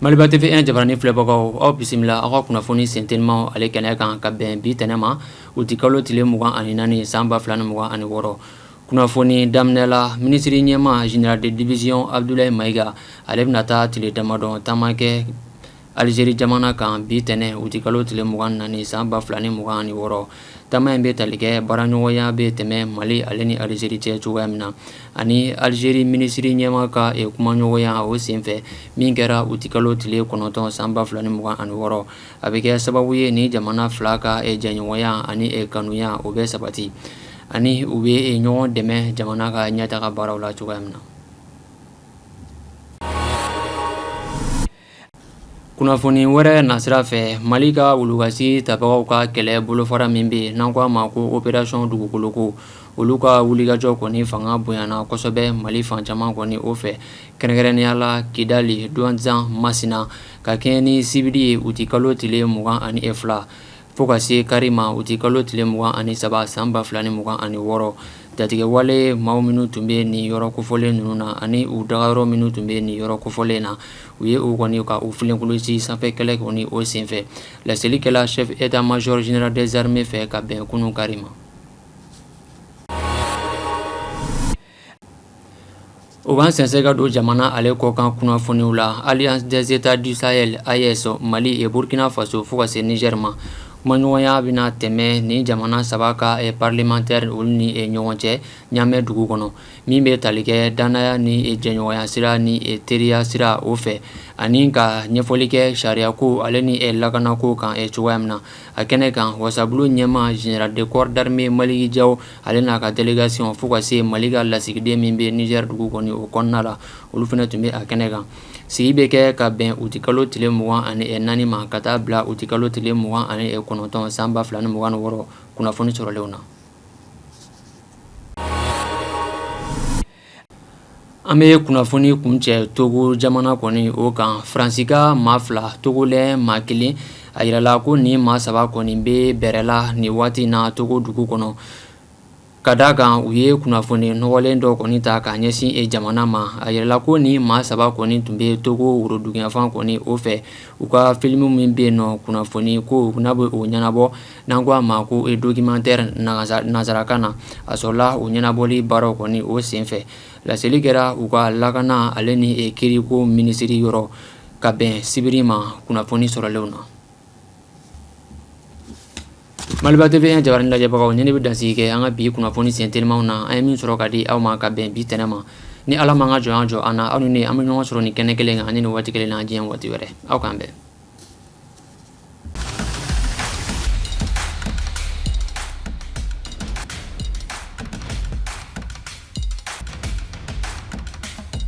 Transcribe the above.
Maliba TV jabarani filɛbagaw aw bisimila aw ka kunnafoni sentelima ale kɛnɛ kan ka bɛn bi tɛnɛ ma u ti kalo tile 24 san 2026 kunnafoni daminɛ la minisiri ɲɛma général de division Abdoulaye Maiga ale bɛna taa tile damadɔ taama kɛ Algérie jamana kan bi tɛnɛ u ti kalo tile 24 san 2026 taama in bɛ tali kɛ baaraɲɔgɔnya bɛ tɛmɛ Mali ale ni Algérie cɛ cogoya min na ani Algérie minisiri ɲɛma ka kumaɲɔgɔnya o senfɛ min kɛra u ti kalo tile 9 san 2026 a bɛ kɛ sababu ye ni jamana fila ka jɛɲɔgɔnya ani kanuya o bɛ sabati ani u bɛ ɲɔgɔn dɛmɛ jamana ka ɲɛtaga baaraw la cogoya min na. Kunnafoni wɛrɛ nasira fɛ Mali ka wulukasi tabagaw ka kɛlɛ bolofara min bɛ n'an ko a ma ko opération dugukoloko olu ka wulikajɔ kɔni fanga bonyana kosɛbɛ Mali fan caman kɔni o fɛ kɛrɛnkɛrɛnnenya la Kidali, Douentza, Masina ka kɛɲɛ ni sibiri ye u ti kalo tile 22 fo ka se Karima u ti kalo tile 23 san 2026 jatigɛwale maaw minnu tun bɛ nin yɔrɔ kofɔlen ninnu na ani u dagayɔrɔ minnu tun bɛ nin yɔrɔ kofɔlen na u ye u kɔni ka u filenkolosi sanfɛ kɛlɛ kɔni o senfɛ laselikɛla chef état-major général des armées fɛ ka bɛn kunun Karima. O b'an sɛnsɛn ka don jamana ale kɔkan kunnafoniw la Alliance des États du Sahel AES Mali et Burkina Faso fo ka se Niger ma kumaɲɔgɔnya bɛna tɛmɛ ni jamana saba ka parlementaire olu ni ɲɔgɔn cɛ ɲamɛ dugu kɔnɔ min bɛ tali kɛ danaya ni jɛɲɔgɔnya sira ni teriya sira o fɛ ani ka ɲɛfɔli kɛ sariyako ale ni lakanako kan cogoya min na a kɛnɛ kan wasabulu ɲɛma général de corps d'armée Maliki Diaw ale n'a ka délégation fo ka se Mali ka lasigiden min bɛ Niger dugu kɔni o kɔnɔna la olu fana tun bɛ a kɛnɛ kan sigi bɛ kɛ ka bɛn u ti kalo tile 24 ma ka taa bila u ti kalo tile 29 san 2026 kunnafoni sɔrɔlenw na. An bɛ kunnafoni kuncɛ Togo jamana kɔni o kan Faransi ka maa 2 Togolais maa 1 a yirala ko ni maa 3 kɔni bɛ bɛrɛla nin waati na Togo dugu kɔnɔ ka da kan u ye kunnafoni nɔgɔlen dɔ kɔni ta ka ɲɛsin jamana ma a yirala ko ni maa 3 kɔni tun bɛ Togo woroduguyanfan kɔni o fɛ u ka filimu min bɛ yen nɔ kunnafoni ko n'a bɛ o ɲɛnabɔ n'an ko a ma ko documentaire nazarakan na a sɔrɔla o ɲɛnabɔli baaraw kɔni o senfɛ laseli kɛra u ka lakana ale ni kiriko minisiri yɔrɔ ka bɛn sibiri ma kunnafoni sɔrɔlenw na. Maliba TV jabarani lajɛbagaw ɲɛ ne bɛ dansigi kɛ an ka bi kunnafoni sentelimaw na an ye min sɔrɔ ka di aw ma ka bɛn bi tɛnɛ ma ni Ala m'an ka jɔnya jɔ an na aw ni ne an bɛ ɲɔgɔn sɔrɔ nin kɛnɛ kelen kan ani nin waati kelen na diɲɛ waati wɛrɛ aw k'an bɛn.